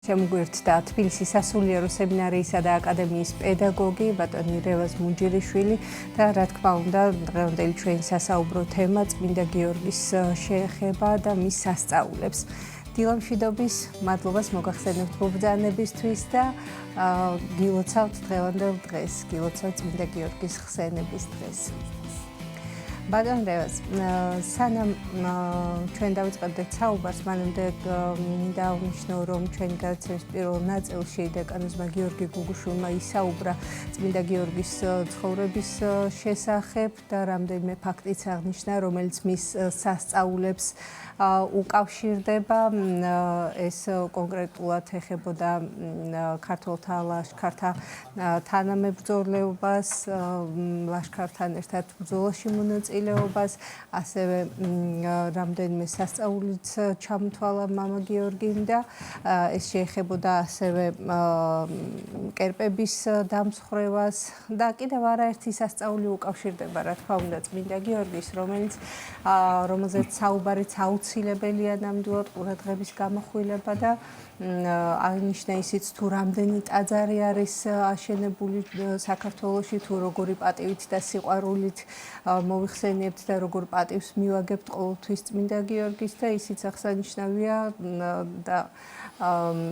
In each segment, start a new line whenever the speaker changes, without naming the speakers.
შემოგვერთდა თბილისის სასულიერო სემინარიისა და აკადემიის პედაგოგი ბატონი რევაზ მუნჯირიშვილი და რა თქმა უნდა დღევანდელი ჩვენი სასაუბრო თემა წმინდა გიორგის შეეხება და მის სასწაულებს. დილამშვიდობის მადლობას მოგახსენებთ მობრძანებისთვის და გილოცავთ დღევანდელ დღეს, გილოცავთ წმინდა გიორგის ხსენების დღეს. ბატონ რევაზ, სანამ ჩვენ დავიწყებდეთ საუბარს, მანამდე მინდა აღნიშნო, რომ ჩვენი გადაცემის პირველ ნაწილში დეკანოზმა გიორგი გუგუშვილმა ისაუბრა წმინდა გიორგის ცხოვრების შესახებ და რამდენიმე ფაქტიც აღნიშნა, რომელიც მის სასწაულებს უკავშირდება. ეს კონკრეტულად ეხებოდა ქართველთა ლაშქართა თანამებრძოლეობას, ლაშქართან ერთად ბრძოლაში მონაწილეობას, ასევე რამდენიმე სასწაულიც ჩამთვალა მამა გიორგიმ და ეს შეეხებოდა ასევე კერპების დამსხვრევას და კიდევ არაერთი სასწაული უკავშირდება, რა თქმა უნდა, წმინდა გიორგის, რომელზეც საუბარიც აუცილებელია ნამდვილად ყურადღების გამახვილება და აღნიშნა ისიც თუ რამდენი ტაძარი არის აშენებული საქართველოში, თუ როგორი პატივით და სიყვარულით მოვიხსენიებთ და როგორ პატივს მივაგებთ ყოველთვის წმინდა გიორგის და ისიც აღსანიშნავია და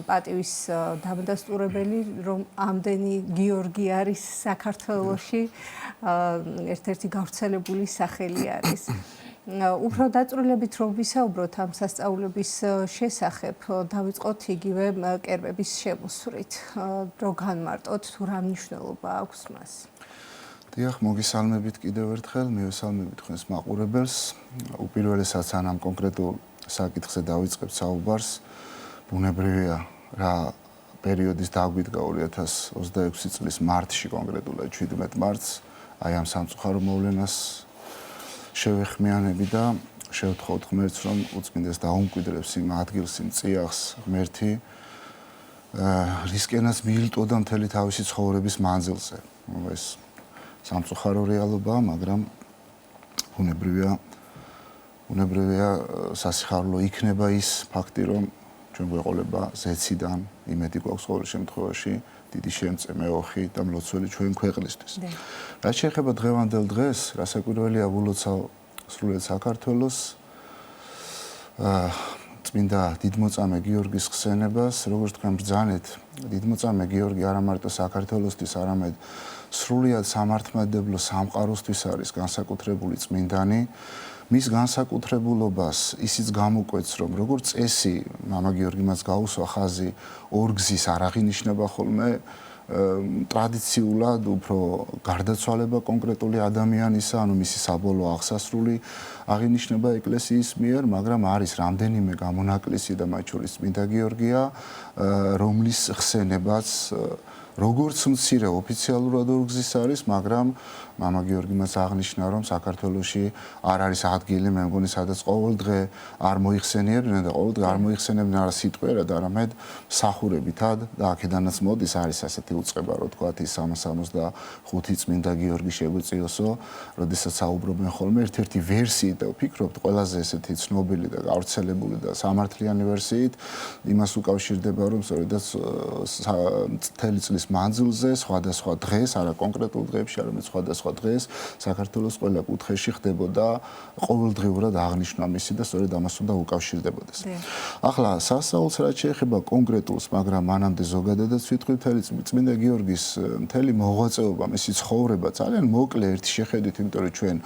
პატივის დამადასტურებელი, რომ ამდენი გიორგი არის საქართველოში, ერთ-ერთი გავრცელებული სახელი არის. უფრო დაწვრილებით რომ ვისაუბროთ ამ სასწაულების შესახებ, დავიწყოთ იგივე კერპების შემოსვლით. რო განმარტოთ, თუ რა მნიშვნელობა აქვს მას.
დიახ, მოგესალმებით კიდევ ერთხელ, მივესალმებით თქვენს მაყურებელს. უპირველესად სანამ კონკრეტულ საკითხზე დავიწყებთ საუბარს, ბუნებრივია რა პერიოდის დაგვიდგა 2026 წლის მარტში, კონკრეტულად 17 მარტს, აი ამ სამწუხარო მოვლენას შევეხმიანები და შევთხოვთ ღმერთს, რომ უწმინდეს დაუმკვიდრებს იმ ადგილს, იმ წიაღს ღმერთი, რისკენაც მიილტოდა მთელი თავისი ცხოვრების მანძილზე. ეს სამწუხარო რეალობაა, მაგრამ ბუნებრივია სასიხარულო იქნება ის ფაქტი, რომ ჩვენ გვეყოლება ზეციდან, იმედი გვაქვს ყოველ შემთხვევაში დიდი შემწე მეოხი და მლოცველი ჩვენ ქვეყნისთვის. რაც შეეხება დღევანდელ დღეს, რასაკვირველია ვილოცავ სრულიად საქართველოს წმინდა დიდმოწამე გიორგის ხსენებას, როგორც თქვენ ბრძანეთ, დიდმოწამე გიორგი არა მარტო საქართველოსთვის, არამედ სრულიად სამართლმადიდებლო სამყაროსთვის არის განსაკუთრებული წმინდანი. მის განსაკუთრებულობას ისიც გამოკვეთს, რომ როგორც წესი მამა გიორგი მას გაუსვა ხაზი ორგზის არ აღინიშნება ხოლმე ტრადიციულად უფრო გარდაცვალება კონკრეტული ადამიანისა, ანუ მისი საბოლოო აღსასრული აღინიშნება ეკლესიის მიერ, მაგრამ არის რამდენიმე გამონაკლისი და მათ შორის წმინდა გიორგია, რომლის ხსენებაც როგორც მცირე ოფიციალურად ორგზის არის, მაგრამ მამა გიორგი მას აღნიშნა, რომ საქართველოში არ არის ადგილი, მე მგონი, სადაც ყოველდღე არ მოიხსენიებდნენ და ყოველდღე არ მოიხსენებდნენ არა სიტყვიერად, არამედ მსახურებითად და აქედანაც მოდის არის ასეთი უწყება, რომ თქვათ ის 365 წმინდა გიორგი შეგვიწიოსო, როდესაც საუბრობენ ხოლმე ერთ-ერთი ვერსიით და ვფიქრობთ ყველაზე ესეთი ცნობილი და გავრცელებული და სამართლიანი ვერსიით იმას უკავშირდება, რომ სწორედაც მთელი წლის მანძილზე სხვადასხვა დღეს, არა კონკრეტულ დღეებში, არამედ სხვადასხვა დღეს საქართველოს ყველა კუთხეში ხდებოდა ყოველდღიურად აღნიშვნა მისი და სწორედ ამას უნდა უკავშირდებოდეს. ახლა სასწაულს რაც შეეხება კონკრეტულს, მაგრამ მანამდე ზოგადადაც ვიტყვი მთელი წმინდა გიორგის მთელი მოღვაწეობა, მისი ცხოვრება ძალიან მოკლე ერთი შეხედვით, იმიტომ რომ ჩვენ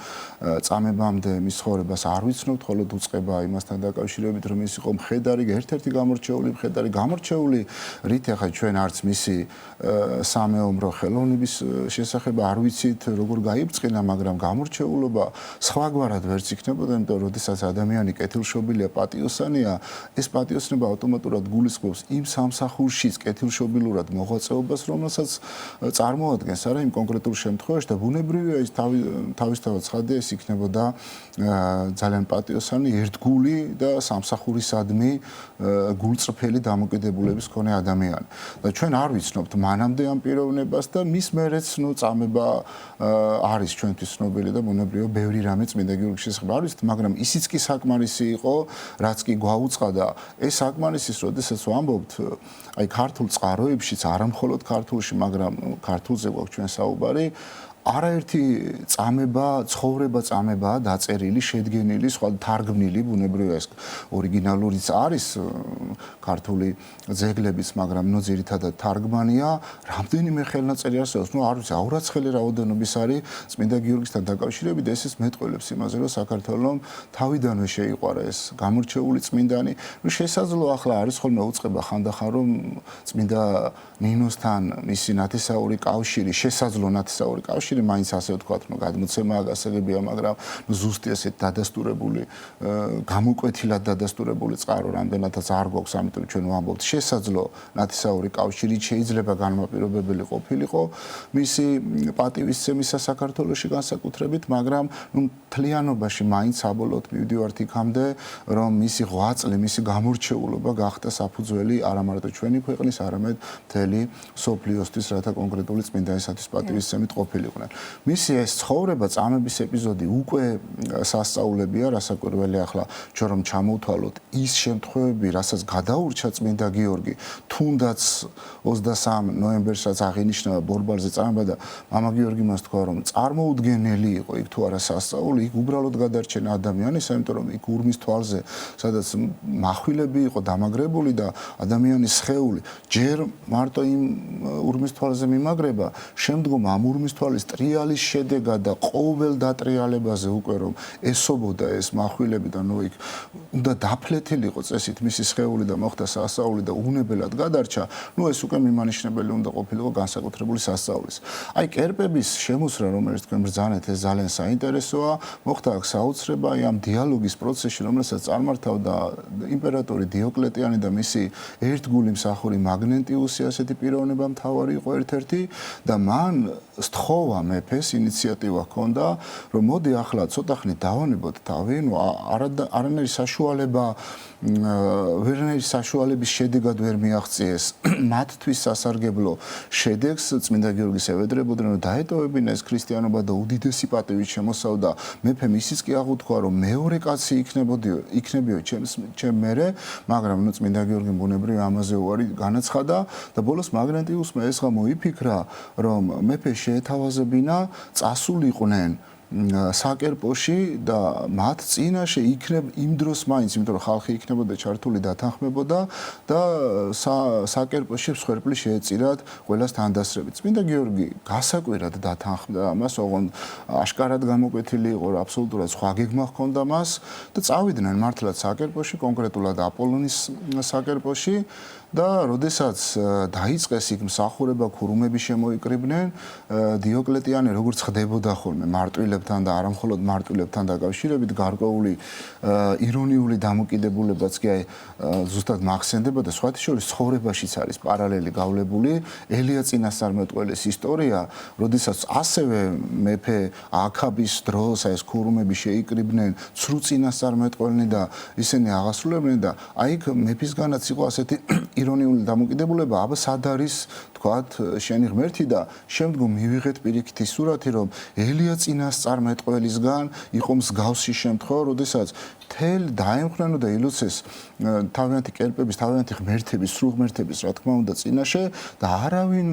წამებამდე მის ცხოვრებას არ ვიცნობთ, ხოლო უწყება იმასთან დაკავშირებით, რომ ის იყო მხედარი, ერთ-ერთი გამორჩეული რით ახლა ჩვენ არც მისი სამეომრო ხელოვნების შესახებ არ ვიცით, როგორ გაიბრწყინა, მაგრამ გამორჩეულობა სხვაგვარად ვერც იქნებოდა, იმიტომ რომ როდესაც ადამიანი კეთილშობილია, პატიოსანია, ეს პატიოსნება ავტომატურად გულისხმობს იმ სამსახურშიც კეთილშობილურად მოღვაწეობას, რომელსაც წარმოადგენს არა იმ კონკრეტულ შემთხვევაში და ბუნებრივია ის თავისთავად ცხადია, ეს იქნებოდა ძალიან პატიოსანი, ერთგული და სამსახურისადმი გულწრფელი დამოკიდებულების მქონე ადამიანი. და ჩვენ არ ვიცნობთ მანამ მანამდე ამ პიროვნებას და მის მერეც წამება არის ჩვენთვის ცნობილი და ბუნებრივია ბევრი რამე წმინდა გიორგის შესახებ არის, მაგრამ ისიც კი საკმარისი იყო, რაც კი გვაუწყდა ეს საკმარისის, როდესაც ვამბობთ, აი ქართულ წყაროებშიც, არა მხოლოდ ქართულში, მაგრამ ქართულზე გვაქვს ჩვენ საუბარი, არაერთი წამება, ცხოვრება წამებაა დაწერილი, შედგენილი, სხვა თარგმნილი, ბუნებრივია ეს ორიგინალურიც არის ქართული ძეგლებიც, მაგრამ ძირითადად თარგმანია, რამდენიმე ხელნაწერი არსებობს, არ ვიცი, აურაცხელი რაოდენობის არის წმინდა გიორგისთან დაკავშირებით, ესეც მეტყველებს იმაზე, რომ საქართველოს თავიდანვე შეიყვარა ეს გამორჩეული წმინდანი. შესაძლოა ახლა არის ხოლმე უწყება ხანდახან, რომ წმინდა ნინოსთან მისი ნათესაური კავშირი, შესაძლო ნათესაური კავშირი მაინც ასე ვთქვათ, რომ გადმოცემაა გასაგებია, მაგრამ ზუსტი ასეთ დადასტურებული, გამოკვეთილად დადასტურებული წყარო რამდენადაც არ გვაქვს, ამიტომ ჩვენ ვამბობთ, შესაძლო ნათესაური კავშირი შეიძლება განმაპირობებელი ყოფილიყო მისი პატივისცემისა საქართველოში განსაკუთრებით, მაგრამ მთლიანობაში მაინც საბოლოოდ მივდივართ იქამდე, რომ მისი ღვაწლი, მისი გამორჩეულობა გახდა საფუძველი არა მარტო ჩვენი ქვეყნის, არამედ მთელი სოფლიოსთვის, რათა კონკრეტული წმინდანისათვის პატივისცემით ყოფილიყო. მისი ეს ცხოვრება, წამების ეპიზოდი უკვე სასწაულებია, რასაკვირველია ახლა ჩვენ რომ ჩამოვთვალოთ ის შემთხვევები, რასაც გადაურჩა წმინდა გიორგი, თუნდაც 23 ნოემბერსაც აღინიშნება ბორბალზე წამება და მამა გიორგი მას თქვა, რომ წარმოუდგენელი იყო იქ თუ არა სასწაული, იქ უბრალოდ გადარჩენა ადამიანის, იმიტომ რომ იქ ურმის თვალზე, სადაც מחვილები იყო დამაგრებული და ადამიანის სხეული ჯერ მარტო იმ ურმის თვალზე მიმაგრება, შემდგომ ამ ურმის თვალის ტრიალის შედეგად და ყოველ დატრიალებაზე უკვე რომ ესობოდა ეს מחვილები და ნუ იქ უნდა დაფლეთილიყო წესით მისი სხეული და მოხდა სასწაული და უნებელად გადარჩა, ნუ ეს უკვე მიმანიშნებელი უნდა ყოფილიყო განსაკუთრებული სასწაულის. აი კერპების შემოსრა, რომელიც თქვენ ბრძანეთ, ეს ძალიან საინტერესოა, მოხდა აქ საოცრება აი ამ დიალოგის პროცესში, რომელსაც წარმართავდა იმპერატორი დიოკლეტიანი და მისი ერთგული მსახური მაგნენტიუსი, ასეთი პიროვნება მთავარი იყო ერთ-ერთი და მან სთხოვა მეფეს ინიციატივა ჰქონდა, რომ მოდი ახლა ცოტა ხნით დავანებოთ თავი, ნუ არანაირი საშუალება ვერნერის საშუალების შედეგად ვერ მიაღწიეს მათთვის სასარგებლო შედეგს წმინდა გიორგის ევედრებოდნენ, რომ დაეტოვებინა ეს ქრისტიანობა და უდიდესი პატივით შემოსავდა მეფემ ისიც კი აღუთქვა, რომ მეორე კაცი იქნებიო ჩემ მერე, მაგრამ ნუ წმინდა გიორგიმ ბუნებრივია ამაზე უარი განაცხადა და ბოლოს მაგნენტიუსმა ეს მოიფიქრა, რომ მეფე შეეთავაზებინა წასულიყვნენ საკერპოში და მათ წინაშე იქნებ იმ დროს მაინც, იმიტომ რომ ხალხი იქნებოდა ჩართული დათანხმებოდა და საკერპოში მსხვერპლი შეეწირათ ყველას თანდასრებით. წმინდა გიორგი გასაკვირად დათანხმდა ამას, ოღონდ აშკარად გამოკვეთილი იყო, რომ აბსოლუტურად სხვა გეგმა ჰქონდა მას და წავიდნენ მართლაც საკერპოში, კონკრეტულად აპოლონის საკერპოში და როდესაც დაიწყეს იქ მსახურება, ქურუმები შემოიკრიბნენ, დიოკლეტიანი როგორც ხდებოდა ხოლმე მარტვილებთან და არა მხოლოდ მარტვილებთან დაკავშირებით, გარკვეული ირონიული დამოკიდებულებაც კი ზუსტად მახსენდება და სხვათა შორის ცხოვრებაშიც არის პარალელი გავლებული. ელია წინასწარმეტყველის ისტორია, როდესაც ასევე მეფე აქაბის დროს ეს ქურუმები შეიკრიბნენ, ცრუ წინასწარმეტყველნი და ისინი აღასრულებდნენ და აი იქ მეფისგანაც იყო ასეთი ირონიული დამოკიდებულება, აბა სად არის თქვათ შენი ღმერთი და შემდგომ მივიღეთ პირიქითი სურათი, რომ ელია წინასწარმეტყველისგან იყო მსგავსი შემთხვევა, როდესაც თელ დაემხრენო და ილოცეს თავიანთი კერპების, თავიანთი ღმერთების, სრულ ღმერთების, რა თქმა უნდა, წინაშე და არავინ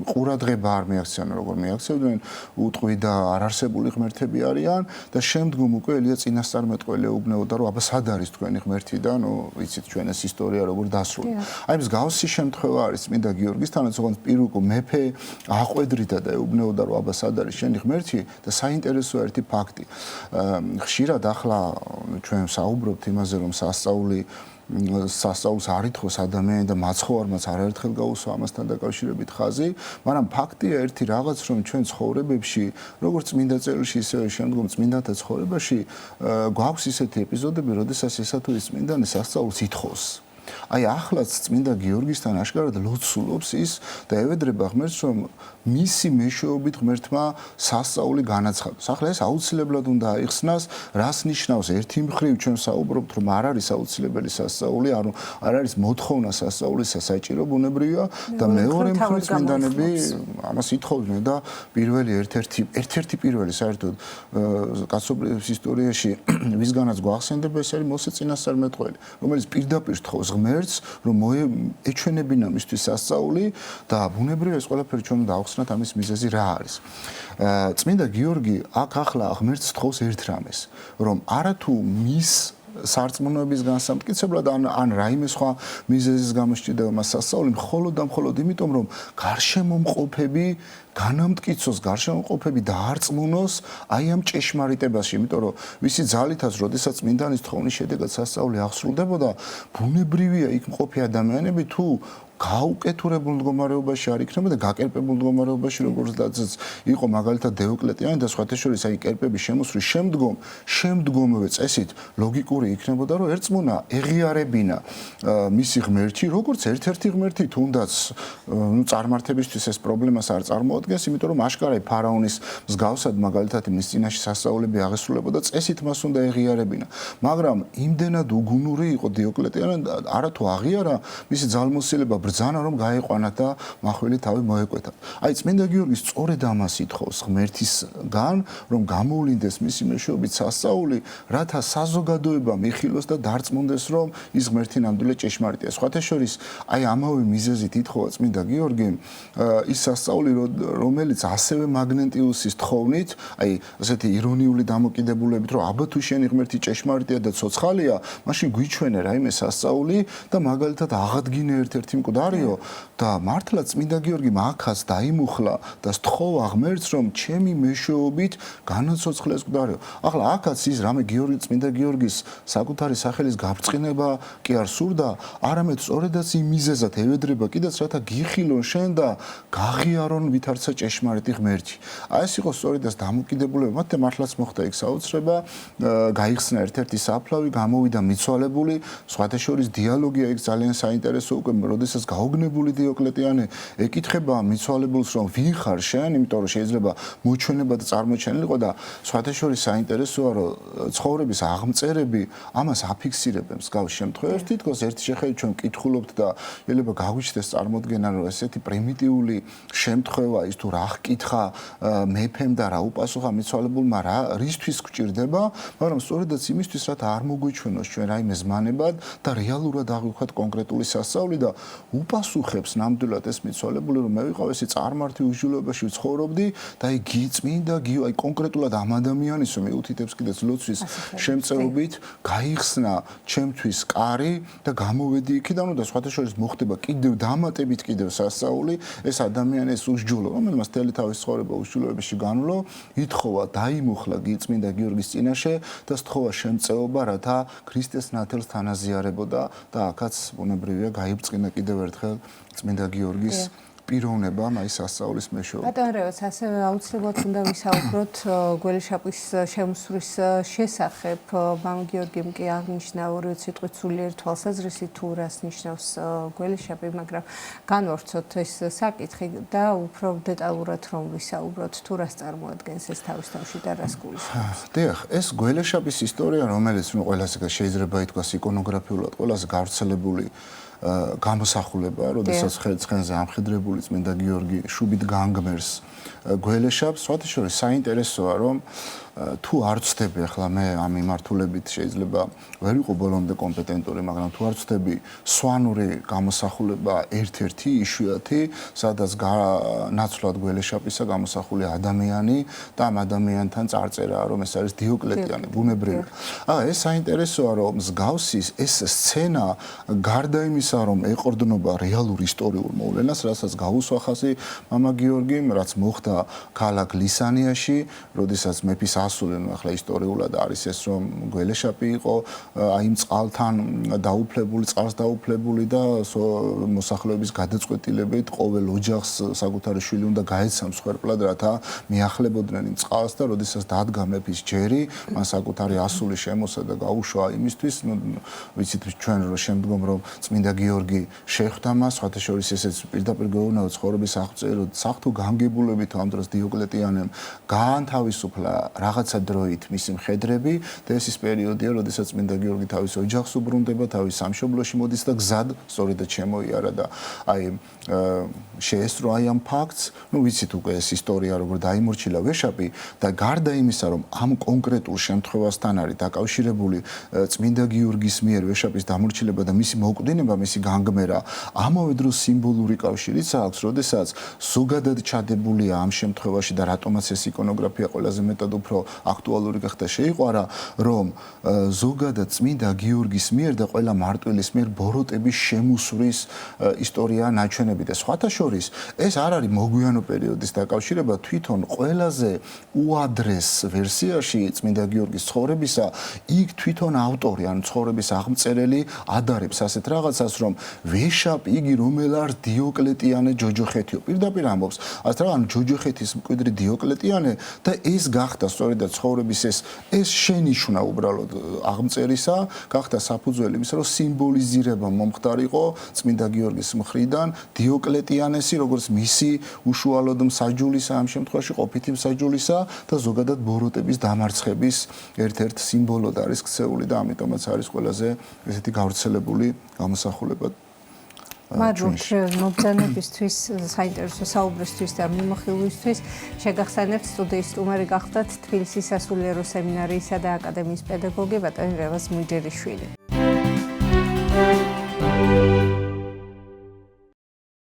ყურადღება არ მიაქცევენ, როგორ მიაქცევდნენ, უტყვი და არარსებული ღმერთები არიან და შემდგომ უკვე ელია წინასწარმეტყველი ეუბნებოდა, რომ აბა სად არის თქვენი ღმერთი და ნუ ვიცით ჩვენ ეს ისტორია როგორ დასრულდა. აი მსგავსი შემთხვევა არის წმინდა გიორგისთანაც, ოღონდ პირუკო მეფე აყვედრიდა და ეუბნებოდა, რომ აბა სად არის შენი ღმერთი და საინტერესოა ერთი ფაქტი. ხშირად ახლა ჩვენ საუბრობთ იმაზე, რომ სასწაულს არ ითხოვს ადამიანი და მაცხოვარმაც არაერთხელ გაუსვა ამასთან დაკავშირებით ხაზი, მაგრამ ფაქტია ერთი რაღაც, რომ ჩვენ ცხოვრებებში, როგორც წმინდა წერილში, ისევე შემდგომ წმინდანთა ცხოვრებაში გვაქვს ისეთი ეპიზოდები, როდესაც ესა თუ ის წმინდანი სასწაულს ითხოვს. აი ახლაც წმინდა გიორგისთან აშკარად ლოცულობს ის და ევედრება ღმერთს, რომ მისი მეშვეობით ღმერთმა სასწაული განაცხადოს. ახლა ეს აუცილებლად უნდა აიხსნას, რას ნიშნავს ერთი მხრივ ჩვენ საუბრობთ, რომ არ არის აუცილებელი სასწაული, არ არის მოთხოვნა სასწაულისა საჭირო ბუნებრივია და მეორე მხრივ წმინდანები ამას ითხოვდნენ და ერთ-ერთი პირველი საერთოდ კაცობრიობის ისტორიაში ვისგანაც გვახსენდება, ეს არის მოსე წინასწარმეტყველი, რომელიც პირდაპირ თხოვს ღმერთს, რომ ეჩვენებინა მისთვის სასწაული და ბუნებრივია ეს ყველაფერი ჩვენ უნდა ავხსნათ ამის მიზეზი რა არის. წმინდა გიორგი აქ ახლა ღმერთს თხოვს ერთ რამეს, რომ არათუ მის სარწმუნოების განსამტკიცებლად ან რაიმე სხვა მიზეზის გამო სჭირდება მას სასწაული, მხოლოდ და მხოლოდ იმიტომ, რომ გარშემომყოფები განამტკიცოს, გარშემომყოფები დაარწმუნოს აი ამ ჭეშმარიტებაში, იმიტომ რომ ვისი ძალითაც, როდესაც წმინდანის თხოვნის შედეგად სასწაული აღსრულდებოდა, ბუნებრივია იქ მყოფი ადამიანები თუ გაუკეთურებულ მდგომარეობაში არ იქნებოდა, გაკერპებულ მდგომარეობაში, როგორც იყო მაგალითად დეოკლეტიანი და სხვათა შორის აი კერპების შემოსვლის შემდგომვე წესით ლოგიკური იქნებოდა, რომ ერწმუნა ეღიარებინა მისი ღმერთი, როგორც ერთ-ერთი ღმერთი, თუნდაც წარმართებისთვის ეს პრობლემას არ წარმოადგენს, იმიტომ რომ აშკარაა ფარაონის მსგავსად მაგალითად მის წინაშე სასწაულები აღესრულებოდა, წესით მას უნდა ეღიარებინა. მაგრამ იმდენად უგუნური იყო დიოკლეტიანი, არათუ აღიარა მისი ძალმოსილება ბრძანა რომ გაეყვანა და მახვილი თავი მოეკვეთა. აი წმინდა გიორგი სწორედ ამას ითხოვს ღმერთისგან, რომ გამოვლინდეს მისი მეშვეობით სასწაული, რათა საზოგადოება მიხილოს და დარწმუნდეს, რომ ის ღმერთი ნამდვილად ჭეშმარიტია. სხვათა შორის, აი ამავე მიზეზით ითხოვა წმინდა გიორგი ის სასწაული, რომელიც ასევე მაგნენტიუსის თხოვნით, აი ასეთი ირონიული დამოკიდებულებით, რომ აბა თუ შენი ღმერთი ჭეშმარიტია და ცოცხალია, მაშინ გვიჩვენე რაიმე სასწაული და მაგალითად აღადგინე ერთ-ერთი მკვდარიო და მართლა წმინდა გიორგი აქაც დაიმუხლა და სთხოვა ღმერთს, რომ ჩემი მეშვეობით განაცოცხლეს მკვდარიო. ახლა აქაც ის რამე წმინდა გიორგის საკუთარი სახელის გაბრწყინება კი არ სურდა, არამედ სწორედაც იმ მიზეზად ევედრება კიდეც, რათა გიხილონ შენ და გაღიარონ ვითარცა ჭეშმარიტი ღმერთი. აი ეს იყო სწორედაც დამოკიდებულება, მათ მართლაც მოხდა იქ საოცრება, გაიხსნა ერთ-ერთი საფლავი, გამოვიდა მიცვალებული, სხვათა შორის დიალოგია იქ ძალიან საინტერესო უკვე როდესაც გაოგნებული დიოკლეტიანი ეკითხება მიცვალებულს, რომ ვინ ხარ შენ, იმიტომ რომ შეიძლება მოჩვენება და წარმოჩენილიყო და სხვათა შორის საინტერესოა, რომ ცხოვრების აღმწერები ამას აფიქსირებენ მსგავს შემთხვევებში. თითქოს ერთი შეხედვით ჩვენ ვკითხულობთ და შეიძლება გაგვიჩნდეს წარმოდგენა, რომ ესეთი პრიმიტიული შემთხვევა ის თუ რა ჰკითხა მეფემ და რა უპასუხა მიცვალებულმა, რისთვის გვჭირდება, მაგრამ სწორედაც იმისთვის, რათა არ მოგვიჩვენოს ჩვენ რაიმე ზმანებად და რეალურად აღვიქვათ კონკრეტული სასწაული და უპასუხებს ნამდვილად ეს მიცვალებული, რომ მე ვიყავ ესე წარმართი უჟილოებაში ვცხოვრობდი და აი გიწმინდა აი კონკრეტულად ამ ადამიანის რომ მეუთითებს კიდეც ლოცვის შემწეობით გაიხსნა ჩემთვის კარი და გამოვედი იქიდან და სხვათა შორის მოხდება კიდევ დამატებით კიდევ სასწაული ეს ადამიანის უსჯულო, რომელმაც მთელი თავის ცხოვრება უშჯულოებაში განვლო, ითხოვა დაიმუხლა გიწმინდა გიორგის წინაშე და სთხოვა შემწეობა, რათა ქრისტეს ნათელს თანაზიარებოდა და აქაც ბუნებრივია გაიბრწყინა კიდევ ერთხელ წმინდა გიორგის პიროვნება აი სასწაულის მეშვეობით.
ბატონ რევას, ასევე აუცილებლად უნდა ვისაუბროთ გველეშაპის შემოსვლის შესახებ. მამა გიორგიმ კი აღნიშნა ორივე სიტყვით სულიერ თვალსაზრისით თუ რას ნიშნავს გველეშაპი, მაგრამ განვავრცოთ ეს საკითხი და უფრო დეტალურად რომ ვისაუბროთ თუ რას წარმოადგენს ეს თავის თავში და რას გულისხმობს.
დიახ, ეს გველეშაპის ისტორია, რომელიც ყველასე შეიძლება ითქვას იკონოგრაფიულად, ყველაზე გავრცელებული გამოსახულება, როდესაც ცხენზე ამხედრებული წმინდა გიორგი შუბით განგმერს გველეშაპს, სხვათა შორის საინტერესოა, რომ თუ არ ვწდები ახლა მე ამ მიმართულებით შეიძლება ვერ ვიყო ბოლომდე კომპეტენტური, მაგრამ თუ არ ვწდები სვანური გამოსახულება ერთ-ერთი იშვიათი, სადაც ნაცვლად გველეშაპისა გამოსახული ადამიანი და ამ ადამიანთან წარწერაა, რომ ეს არის დიოკლეტიანი, ბუნებრივი. ეს საინტერესოა, რომ მსგავსი ეს სცენა გარდა იმისა, რომ ეყრდნობა რეალურ ისტორიულ მოვლენას, რასაც გაუსვა ხაზი მამა გიორგიმ, რაც მოხდა ქალაქ ლისანიაში, როდესაც მეფის ასული, ახლა ისტორიულად არის ეს, რომ გველეშაპი იყო აი იმ წყალთან დაუფლებული, წყალს დაუფლებული და მოსახლეობის გადაწყვეტილებით ყოველ ოჯახს საკუთარი შვილი უნდა გაეცემს ხერხლად, რათა მიახლებოდნენ იმ წყალს და როდესაც დადგა მეფის ჯერი, მან საკუთარი ასული შემოსა და გაუშვა იმისთვის, ვიცით ჩვენ რომ შემდგომ რომ წმინდა გიორგი შეხვდა მას, სხვათა შორის ესეც პირდაპირ გეუბნება ცხოვრების აღწერო საღვთო გამგებულებით ამ დროს დიოკლეტიანემ გაანთავისუფლა რაღაცა დროით მისი მხედრები და ეს ის პერიოდია, როდესაც წმინდა გიორგი თავის ოჯახს უბრუნდება, თავის სამშობლოში მოდის და გზად სწორედაც შემოიარა და აი შეესწრო აი ამ ფაქტს, ვიცით უკვე ეს ისტორია როგორ დაიმორჩილა ვეშაპი და გარდა იმისა, რომ ამ კონკრეტულ შემთხვევასთან არის დაკავშირებული წმინდა გიორგის მიერ ვეშაპის დამორჩილება და მისი მოკვდინება, მისი განგმერა, ამავე დროს სიმბოლური კავშირიც აქვს, როდესაც ზოგადად ჩადებულია ამ შემთხვევაში და რატომაც ეს იკონოგრაფია ყველაზე მეტად უფრო აქტუალური გახდა შეიყვარა, რომ ზოგადად წმინდა გიორგის მიერ და ყველა მარტვილის მიერ ბოროტების შემოსვრის ისტორია ნაჩვენები და სხვათა შორის ეს არ არის მოგვიანო პერიოდის დაკავშირება, თვითონ ყველაზე უადრეს ვერსიაში წმინდა გიორგის ცხოვრებისა იქ თვითონ ავტორი ან ცხოვრების აღმწერელი ადარებს ასეთ რაღაცას, რომ ვეშაპ იგი რომელ არ დიოკლეტიანე ჯოჯოხეთიო პირდაპირ ამბობს ასე რა, ან ჯოჯოხეთის მკვიდრი დიოკლეტიანე და ეს გახდა სწორედ ცხოვრების ეს შენიშვნა უბრალოდ აღმწერისა გახდა საფუძველი იმისა, რომ სიმბოლიზირება მომხდარიყო წმინდა გიორგის მხრიდან დიოკლეტიანესი როგორც მისი უშუალოდ მსაჯულისა, ამ შემთხვევაში ყოფითი მსაჯულისა და ზოგადად ბოროტების დამარცხების ერთ-ერთ სიმბოლოდ არის ქცეული და ამიტომაც არის ყველაზე ესეთი გავრცელებული გამოსახულება.
მაგრამ მობრძანებისთვის, საინტერესო საუბრისთვის და მიმოხილვისთვის შეგახსენებთ სტუდიის სტუმარი გახლდათ თბილისის სასულიერო სემინარიისა და აკადემიის პედაგოგი ბატონი რევაზ მუნჯერიშვილი.